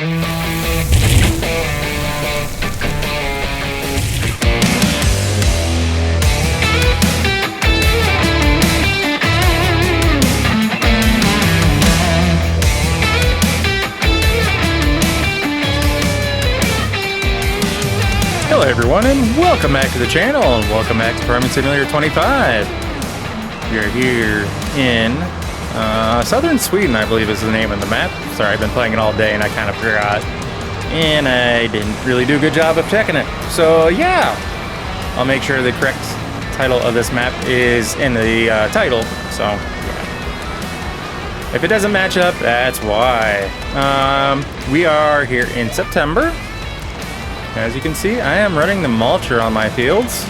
Hello everyone, and welcome back to the channel, and welcome back to Farming Simulator 25. We are here in southern Sweden, I believe is the name of the map. Sorry, I've been playing it all day and I kind of forgot. And I didn't really do a good job of checking it. So yeah, I'll make sure the correct title of this map is in the title. So yeah. If it doesn't match up, that's why. We are here in September. As you can see, I am running the mulcher on my fields.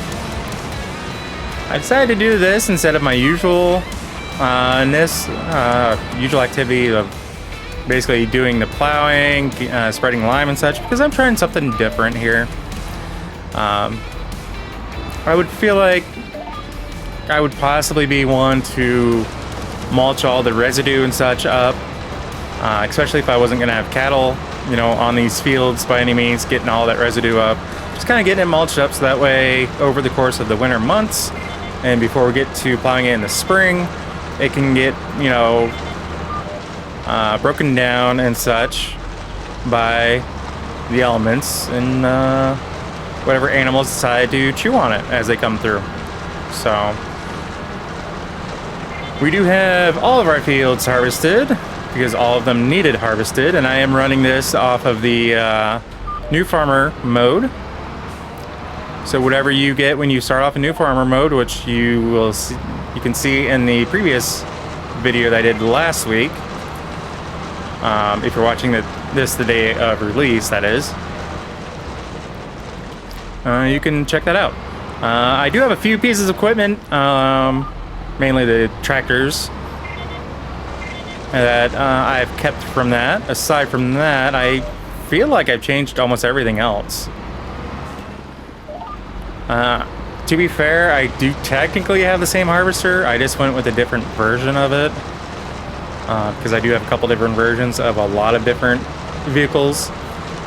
I decided to do this instead of my usual usual activity of basically doing the plowing, spreading lime and such, because I'm trying something different here. I would feel like I would possibly be one to mulch all the residue and such up, especially if I wasn't going to have cattle, you know, on these fields by any means, getting all that residue up. Just kind of getting it mulched up so that way over the course of the winter months and before we get to plowing it in the spring, it can get, you know, broken down and such by the elements and whatever animals decide to chew on it as they come through. So we do have all of our fields harvested, because all of them needed harvested, and I am running this off of the new farmer mode. So whatever you get when you start off in new farmer mode, which you will see, you can see in the previous video that I did last week. If you're watching this the day of release, that is. You can check that out. I do have a few pieces of equipment, mainly the tractors, that I've kept from that. Aside from that, I feel like I've changed almost everything else. To be fair, I do technically have the same harvester. I just went with a different version of it, because I do have a couple different versions of a lot of different vehicles.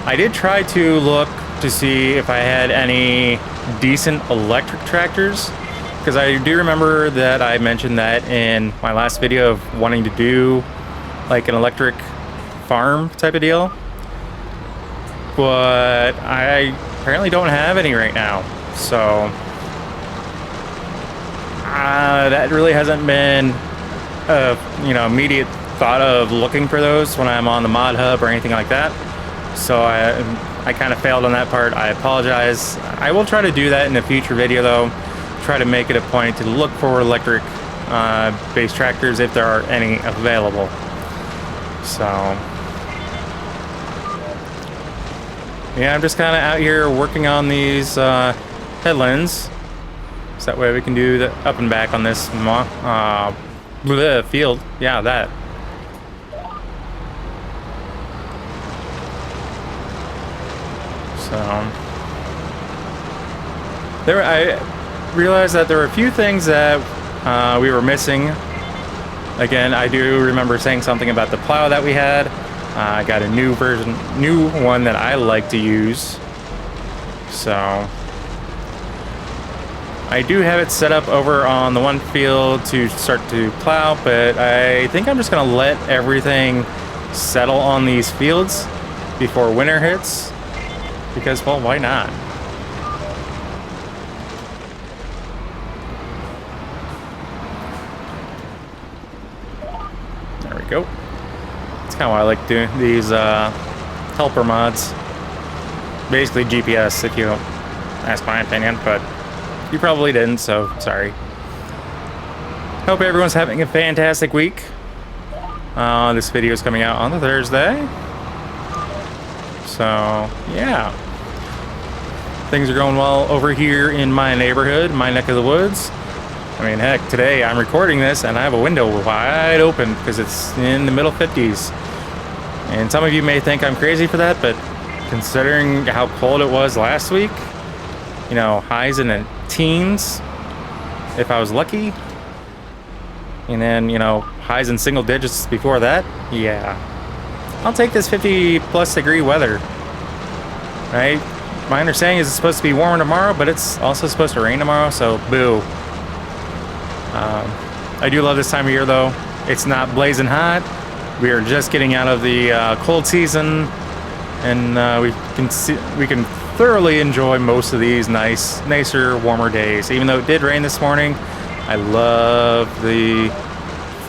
I did try to look to see if I had any decent electric tractors, because I do remember that I mentioned that in my last video of wanting to do like an electric farm type of deal. But I apparently don't have any right now. So that really hasn't been a, you know, immediate thought of looking for those when I'm on the mod hub or anything like that. So I kind of failed on that part. I apologize. I will try to do that in a future video though. Try to make it a point to look for electric based tractors if there are any available. So yeah, I'm just kind of out here working on these headlands, so that way we can do the up and back on this field. Yeah, that. So I realized that there were a few things that we were missing. Again, I do remember saying something about the plow that we had. I got a new one that I like to use. So I do have it set up over on the one field to start to plow, but I think I'm just gonna let everything settle on these fields before winter hits, because, well, why not? Go. That's kind of why I like doing these helper mods. Basically GPS, if you don't ask my opinion, but you probably didn't, so sorry. Hope everyone's having a fantastic week. This video is coming out on the Thursday. So yeah, things are going well over here in my neighborhood, my neck of the woods. I mean, heck, today I'm recording this and I have a window wide open because it's in the middle 50s. And some of you may think I'm crazy for that, but considering how cold it was last week, you know, highs in the teens, if I was lucky, and then, you know, highs in single digits before that, yeah. I'll take this 50+ degree weather. Right? My understanding is it's supposed to be warmer tomorrow, but it's also supposed to rain tomorrow, so boo. I do love this time of year, though. It's not blazing hot. We are just getting out of the cold season, and we can thoroughly enjoy most of these nicer, warmer days. Even though it did rain this morning, I love the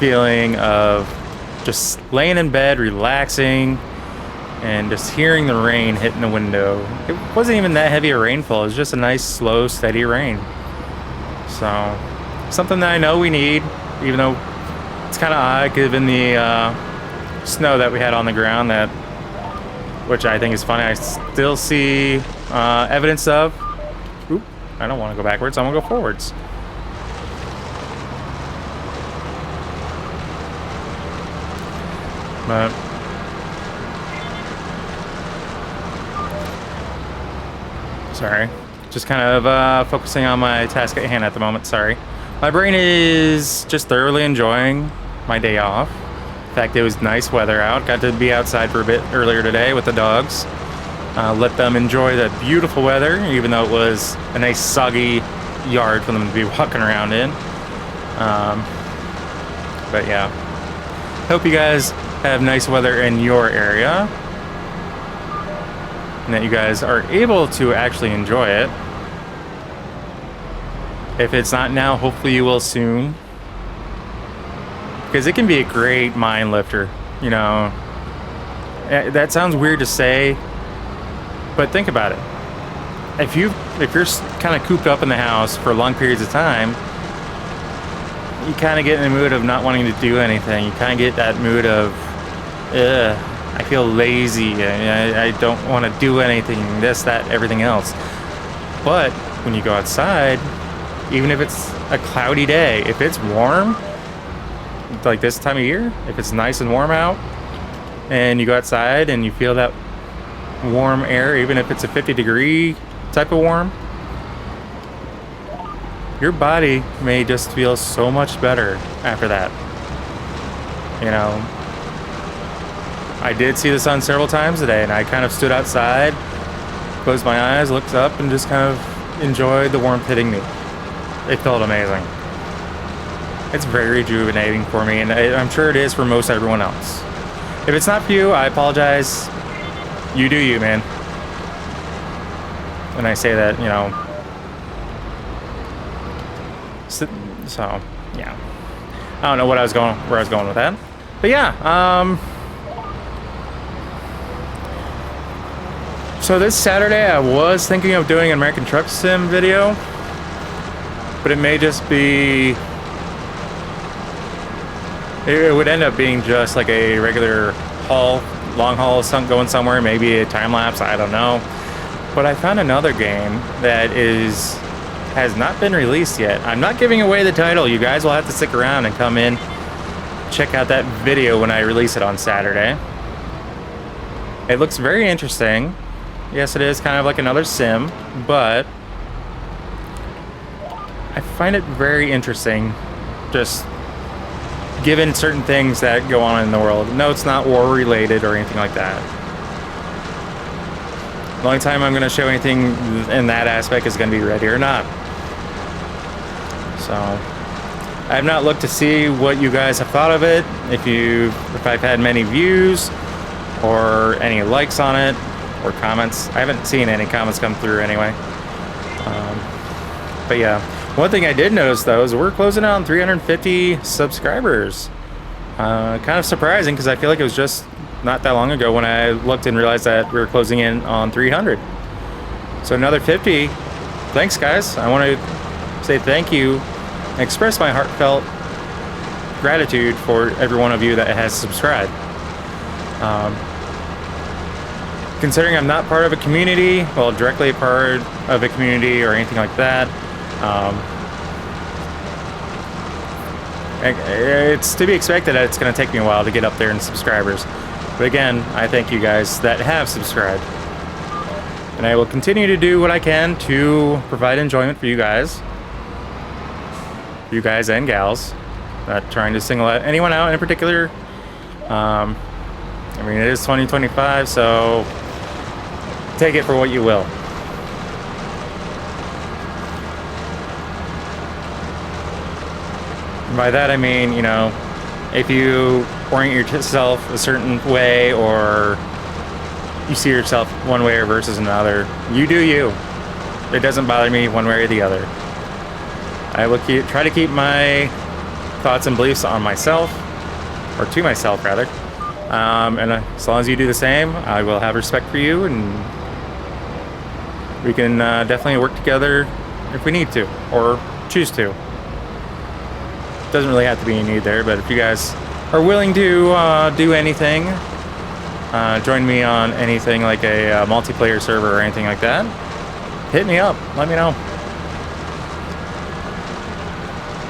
feeling of just laying in bed, relaxing, and just hearing the rain hitting the window. It wasn't even that heavy a rainfall. It was just a nice, slow, steady rain. So, something that I know we need, even though it's kind of odd given the snow that we had on the ground, which I think is funny. I still see evidence of. Oop, I don't want to go backwards. I want to go forwards. But sorry, just kind of focusing on my task at hand at the moment. Sorry, my brain is just thoroughly enjoying my day off. In fact, it was nice weather out. Got to be outside for a bit earlier today with the dogs. Let them enjoy the beautiful weather, even though it was a nice soggy yard for them to be walking around in. But yeah, hope you guys have nice weather in your area, and that you guys are able to actually enjoy it. If it's not now, hopefully you will soon, because it can be a great mind lifter. You know, that sounds weird to say, but think about it. If you're kind of cooped up in the house for long periods of time, you kind of get in the mood of not wanting to do anything. You kind of get that mood of, I feel lazy. I don't want to do anything, this, that, everything else. But when you go outside, even if it's a cloudy day, if it's warm, like this time of year, if it's nice and warm out, and you go outside and you feel that warm air, even if it's a 50-degree type of warm, your body may just feel so much better after that. You know, I did see the sun several times today, and I kind of stood outside, closed my eyes, looked up, and just kind of enjoyed the warmth hitting me. It felt amazing. It's very rejuvenating for me, and I'm sure it is for most everyone else. If it's not for you, I apologize. You do you, man. And I say that, you know. So yeah. I don't know where I was going with that. But yeah, so this Saturday I was thinking of doing an American Truck Sim video, but it may just be, it would end up being just like a regular long haul, going somewhere, maybe a time lapse, I don't know. But I found another game that has not been released yet. I'm not giving away the title. You guys will have to stick around and come in, check out that video when I release it on Saturday. It looks very interesting. Yes, it is kind of like another sim, but I find it very interesting, just given certain things that go on in the world. No, it's not war related or anything like that. The only time I'm going to show anything in that aspect is going to be Ready or Not. So I have not looked to see what you guys have thought of it, if I've had many views or any likes on it or comments. I haven't seen any comments come through anyway. But yeah, one thing I did notice though is we're closing out on 350 subscribers. Kind of surprising, because I feel like it was just not that long ago when I looked and realized that we were closing in on 300. So another 50. Thanks, guys. I want to say thank you and express my heartfelt gratitude for every one of you that has subscribed. Considering I'm not part of a community, well, directly a part of a community or anything like that, it's to be expected that it's going to take me a while to get up there in subscribers. But again, I thank you guys that have subscribed. And I will continue to do what I can to provide enjoyment for you guys. You guys and gals. Not trying to single anyone out in particular. I mean, it is 2025, so take it for what you will. And by that I mean, you know, if you orient yourself a certain way, or you see yourself one way or versus another, you do you. It doesn't bother me one way or the other. I will try to keep my thoughts and beliefs on myself, or to myself rather. And as long as you do the same, I will have respect for you, and we can definitely work together if we need to, or choose to. Doesn't really have to be a need there, but if you guys are willing to do anything, join me on anything like a multiplayer server or anything like that, hit me up, let me know.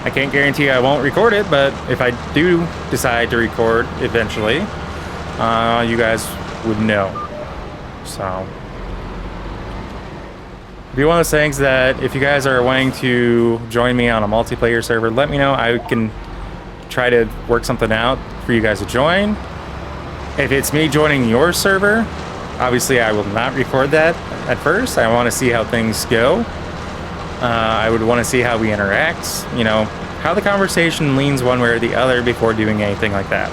I can't guarantee I won't record it, but if I do decide to record eventually, you guys would know. So it'll be one of those things that if you guys are wanting to join me on a multiplayer server, let me know. I can try to work something out for you guys to join. If it's me joining your server, obviously I will not record that at first. I want to see how things go. I would want to see how we interact, you know, how the conversation leans one way or the other before doing anything like that.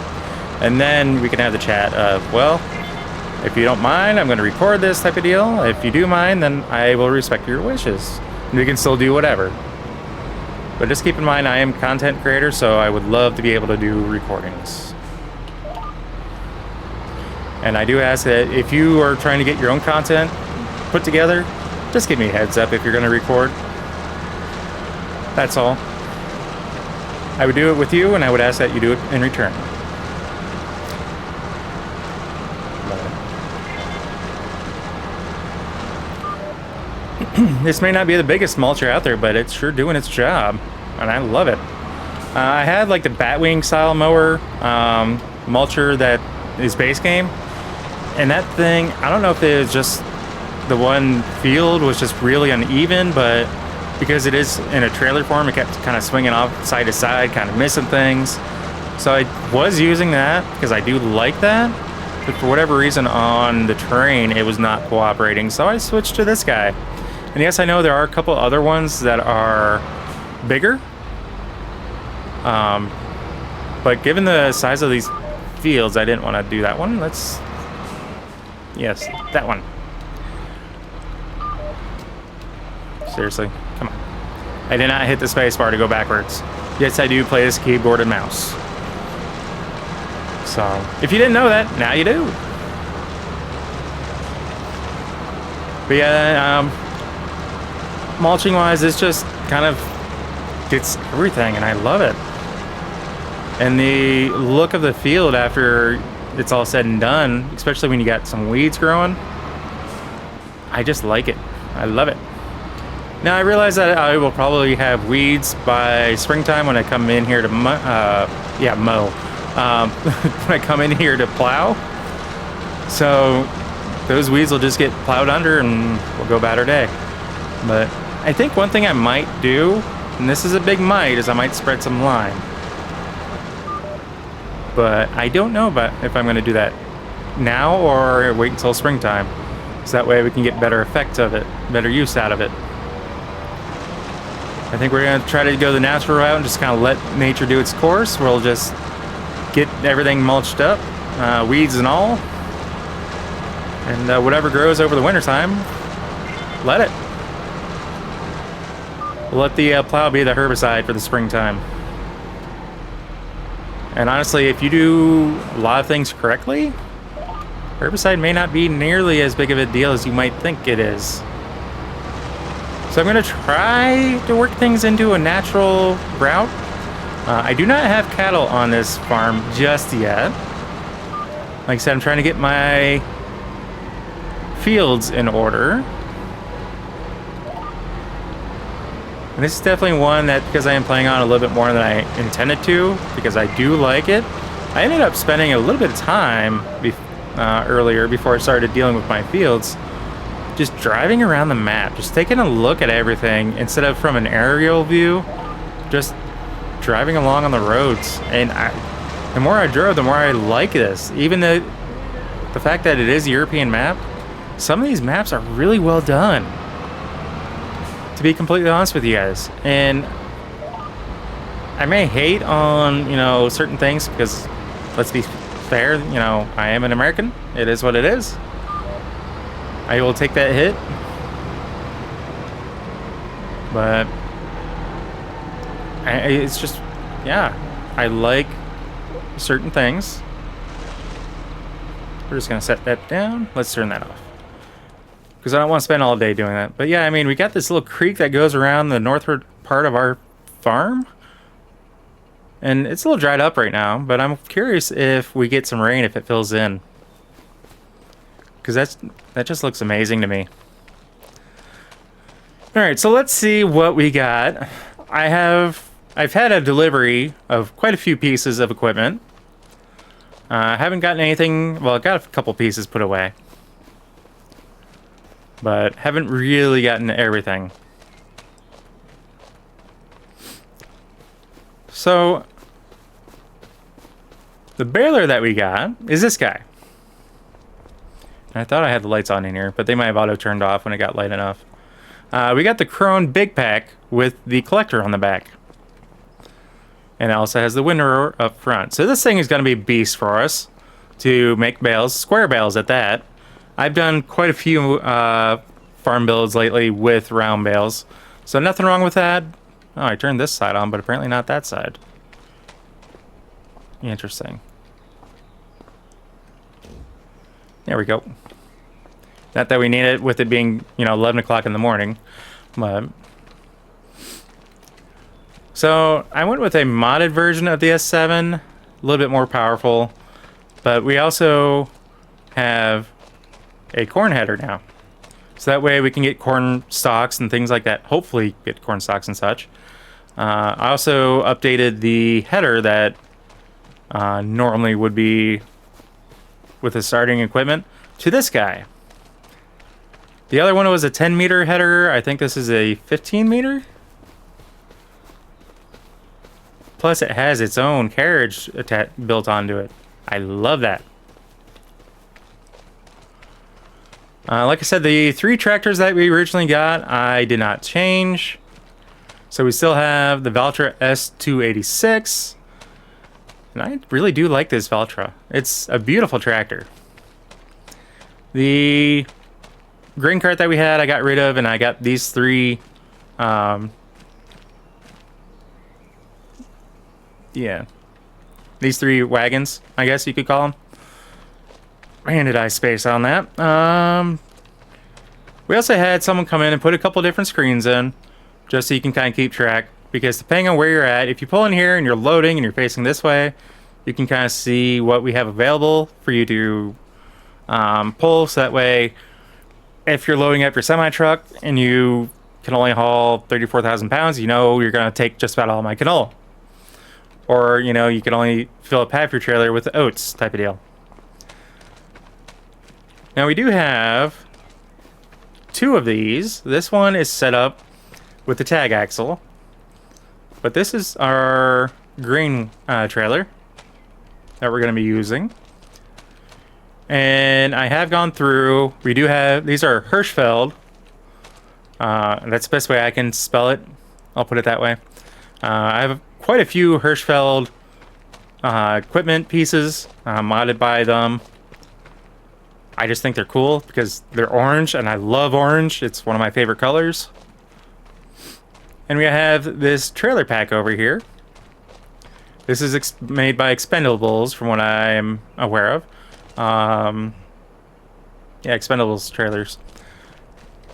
And then we can have the chat of, well, if you don't mind, I'm going to record this type of deal. If you do mind, then I will respect your wishes. And we can still do whatever. But just keep in mind, I am a content creator, so I would love to be able to do recordings. And I do ask that if you are trying to get your own content put together, just give me a heads up if you're going to record. That's all. I would do it with you, and I would ask that you do it in return. This may not be the biggest mulcher out there, but it's sure doing its job, and I love it. I had like the Batwing style mower mulcher that is base game, and that thing, I don't know if it was just the one field was just really uneven, but because it is in a trailer form, it kept kind of swinging off side to side, kind of missing things. So I was using that because I do like that, but for whatever reason on the terrain, it was not cooperating. So I switched to this guy. And yes, I know there are a couple other ones that are bigger. But given the size of these fields, I didn't want to do that one. Yes, that one. Seriously, come on. I did not hit the space bar to go backwards. Yes, I do play this keyboard and mouse. So, if you didn't know that, now you do. But yeah, mulching wise, it's just kind of gets everything, and I love it. And the look of the field after it's all said and done, especially when you got some weeds growing, I just like it. I love it. Now I realize that I will probably have weeds by springtime when I come in here to mow. When I come in here to plow. So those weeds will just get plowed under and we'll go about our day. But I think one thing I might do, and this is a big might, is I might spread some lime. But I don't know if I'm going to do that now or wait until springtime. So that way we can get better effect of it, better use out of it. I think we're going to try to go the natural route and just kind of let nature do its course. We'll just get everything mulched up, weeds and all. And whatever grows over the wintertime, let it. We'll let the plow be the herbicide for the springtime. And honestly, if you do a lot of things correctly, herbicide may not be nearly as big of a deal as you might think it is. So I'm going to try to work things into a natural route. I do not have cattle on this farm just yet. Like I said, I'm trying to get my fields in order. And this is definitely one that, because I am playing on a little bit more than I intended to, because I do like it, I ended up spending a little bit of time earlier before I started dealing with my fields, just driving around the map, just taking a look at everything instead of from an aerial view, just driving along on the roads. And the more I drove, the more I like this. Even though the fact that it is a European map, some of these maps are really well done, to be completely honest with you guys. And I may hate on, you know, certain things because, let's be fair, you know, I am an American. It is what it is. I will take that hit. But it's just, yeah, I like certain things. We're just going to set that down. Let's turn that off, because I don't want to spend all day doing that. But yeah, I mean, we got this little creek that goes around the northward part of our farm. And it's a little dried up right now, but I'm curious if we get some rain, if it fills in. Because that just looks amazing to me. Alright, so let's see what we got. I've had a delivery of quite a few pieces of equipment. I haven't gotten anything, well, I got a couple pieces put away. But haven't really gotten everything. So, the baler that we got is this guy. I thought I had the lights on in here, but they might have auto turned off when it got light enough. We got the Krone Big Pack with the collector on the back. And it also has the windrower up front. So this thing is going to be a beast for us to make bales, square bales at that. I've done quite a few farm builds lately with round bales. So nothing wrong with that. Oh, I turned this side on, but apparently not that side. Interesting. There we go. Not that we need it with it being, you know, 11 o'clock in the morning, but... So, I went with a modded version of the S7, a little bit more powerful, but we also have a corn header now. So that way we can get corn stalks and things like that, hopefully get corn stalks and such. I also updated the header that normally would be with the starting equipment to this guy. The other one was a 10 meter header. I think this is a 15 meter. Plus it has its own carriage built onto it. I love that. Like I said, the 3 tractors that we originally got, I did not change. So we still have the Valtra S286. And I really do like this Valtra. It's a beautiful tractor. The grain cart that we had, I got rid of, and I got these 3. Yeah. These 3 wagons, I guess you could call them. Man, did I space on that. We also had someone come in and put a couple different screens in, just so you can kind of keep track. Because depending on where you're at, if you pull in here and you're loading and you're facing this way, you can kind of see what we have available for you to pull. So that way, if you're loading up your semi-truck and you can only haul 34,000 pounds, you know you're going to take just about all my canola. Or, you know, you can only fill up half your trailer with oats type of deal. Now we do have 2 of these. This one is set up with the tag axle. But this is our grain trailer that we're going to be using. And I have gone through, we do have, these are Hirschfeld. That's the best way I can spell it. I'll put it that way. I have quite a few Hirschfeld equipment pieces modded by them. I just think they're cool because they're orange, and I love orange. It's one of my favorite colors. And we have this trailer pack over here. This is made by Expendables, from what I'm aware of. Yeah, Expendables trailers.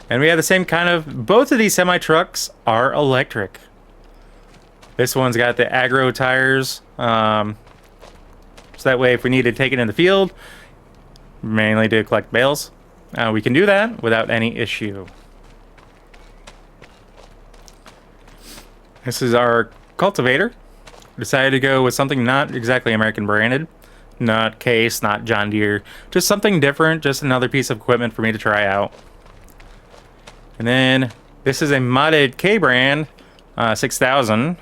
And we have the same kind of... Both of these semi-trucks are electric. This one's got the aggro tires. So that way, if we need to take it in the field, mainly to collect bales, we can do that without any issue. This is our cultivator. Decided to go with something not exactly American branded. Not Case, not John Deere. Just something different. Just another piece of equipment for me to try out. And then this is a modded K-brand 6000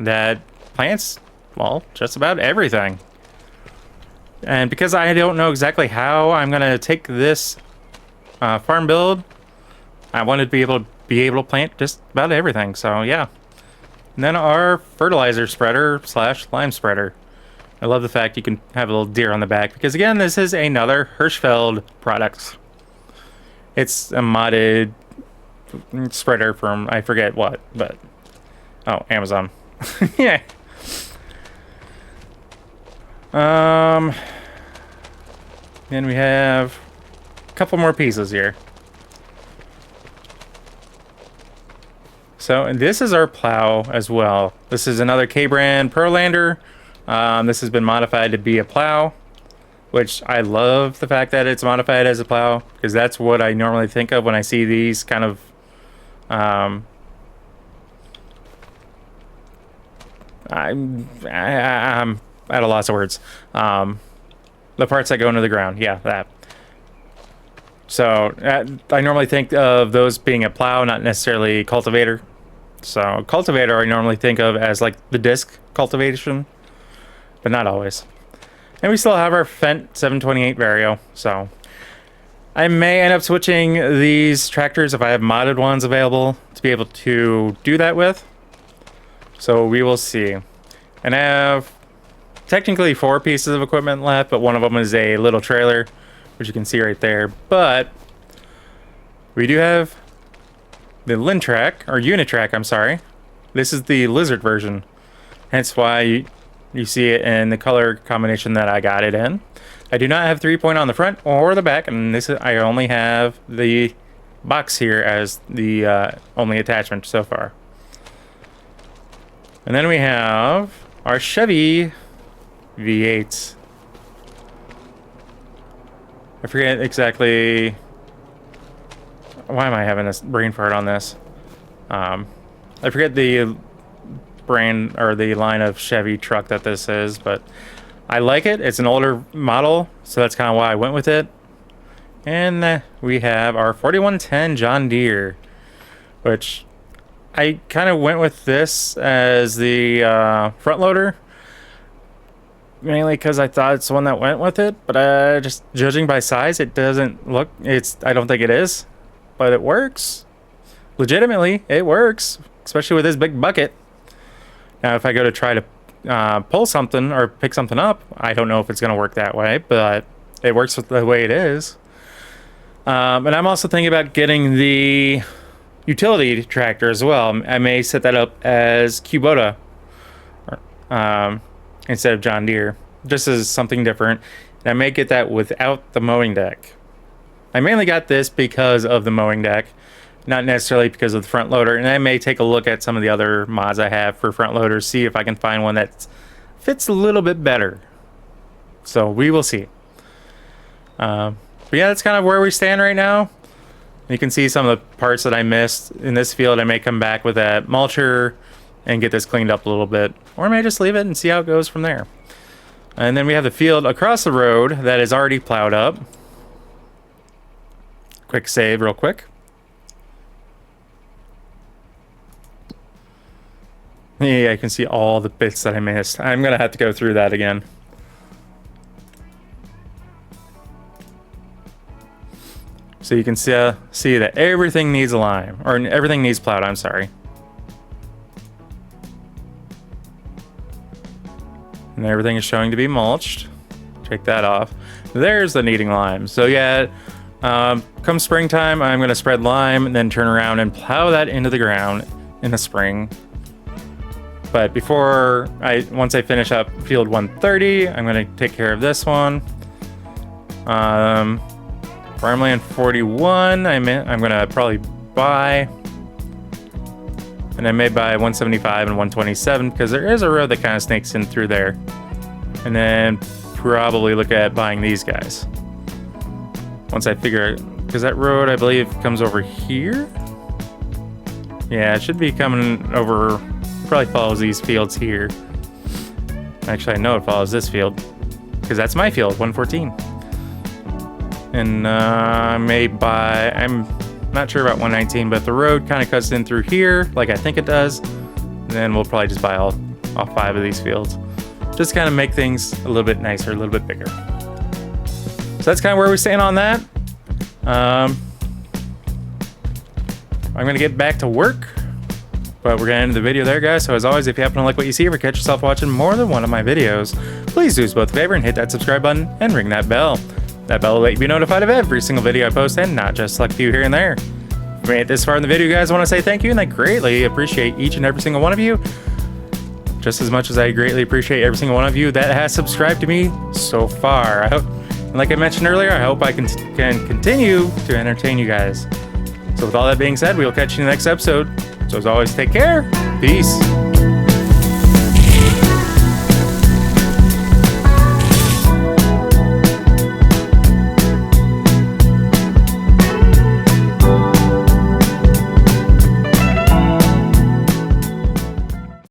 that plants, well, just about everything. And because I don't know exactly how I'm gonna take this farm build, I wanted to be able to plant just about everything. So yeah. And then our fertilizer spreader / lime spreader. I love the fact you can have a little deer on the back because again, this is another Hirschfeld product. It's a modded spreader from I forget what, but oh, Amazon. Yeah. Then we have a couple more pieces here. So, and this is our plow as well. This is another K-brand Perlander. This has been modified to be a plow, which I love the fact that it's modified as a plow because that's what I normally think of when I see these kind of I'm at a loss of words. The parts that go into the ground, yeah, that. So I normally think of those being a plow, not necessarily cultivator. So cultivator I normally think of as like the disc cultivation, but not always. And we still have our Fendt 728 Vario. So I may end up switching these tractors if I have modded ones available to be able to do that with. So we will see. And I have technically 4 pieces of equipment left, but one of them is a little trailer, which you can see right there. But we do have the Lintrack, or Unitrack, I'm sorry. This is the Lizard version. Hence why you see it in the color combination that I got it in. I do not have 3-point on the front or the back, and this is, I only have the box here as the only attachment so far. And then we have our Chevy V8s. I forget exactly. Why am I having this brain fart on this? I forget the brand or the line of Chevy truck that this is, but I like it. It's an older model, so that's kind of why I went with it. And we have our 4110 John Deere, which I kind of went with this as the front loader, mainly because I thought it's the one that went with it. But just judging by size, it doesn't look. I don't think it is, but it works. Legitimately, it works, especially with this big bucket. Now, if I go to try to pull something or pick something up, I don't know if it's going to work that way, but it works with the way it is. And I'm also thinking about getting the utility tractor as well. I may set that up as Kubota instead of John Deere, just as something different. And I may get that without the mowing deck. I mainly got this because of the mowing deck, not necessarily because of the front loader. And I may take a look at some of the other mods I have for front loaders, see if I can find one that fits a little bit better. So we will see. But yeah, that's kind of where we stand right now. You can see some of the parts that I missed in this field. I may come back with that mulcher and get this cleaned up a little bit, or I may just leave it and see how it goes from there. And then we have the field across the road that is already plowed up. Quick save real quick. Yeah, I can see all the bits that I missed. I'm gonna have to go through that again. So you can see that everything needs a lime, or everything needs plowed, I'm sorry. And everything is showing to be mulched. Take that off. There's the needing lime. So yeah, come springtime, I'm gonna spread lime and then turn around and plow that into the ground in the spring. But once I finish up field 130, I'm gonna take care of this one. Farmland 41, I'm gonna probably buy, and I may buy 175 and 127 because there is a road that kind of snakes in through there, and then probably look at buying these guys once I figure out, because that road I believe comes over here. Yeah, it should be coming over. Probably follows these fields here. Actually, I know it follows this field because that's my field, 114. And I may buy, I'm not sure about 119, but the road kind of cuts in through here like I think it does. And then we'll probably just buy all 5 of these fields. just kind of make things a little bit nicer, a little bit bigger. So that's kind of where we stand on that. I'm going to get back to work, but we're going to end the video there, guys. So as always, if you happen to like what you see, or catch yourself watching more than one of my videos, please do us both a favor and hit that subscribe button and ring that bell. That bell will let you be notified of every single video I post, and not just select a few here and there. If you made it this far in the video, guys, I want to say thank you, and I greatly appreciate each and every single one of you, just as much as I greatly appreciate every single one of you that has subscribed to me so far. I hope, and like I mentioned earlier, I hope I can continue to entertain you guys. So with all that being said, we will catch you in the next episode. So as always, take care. Peace.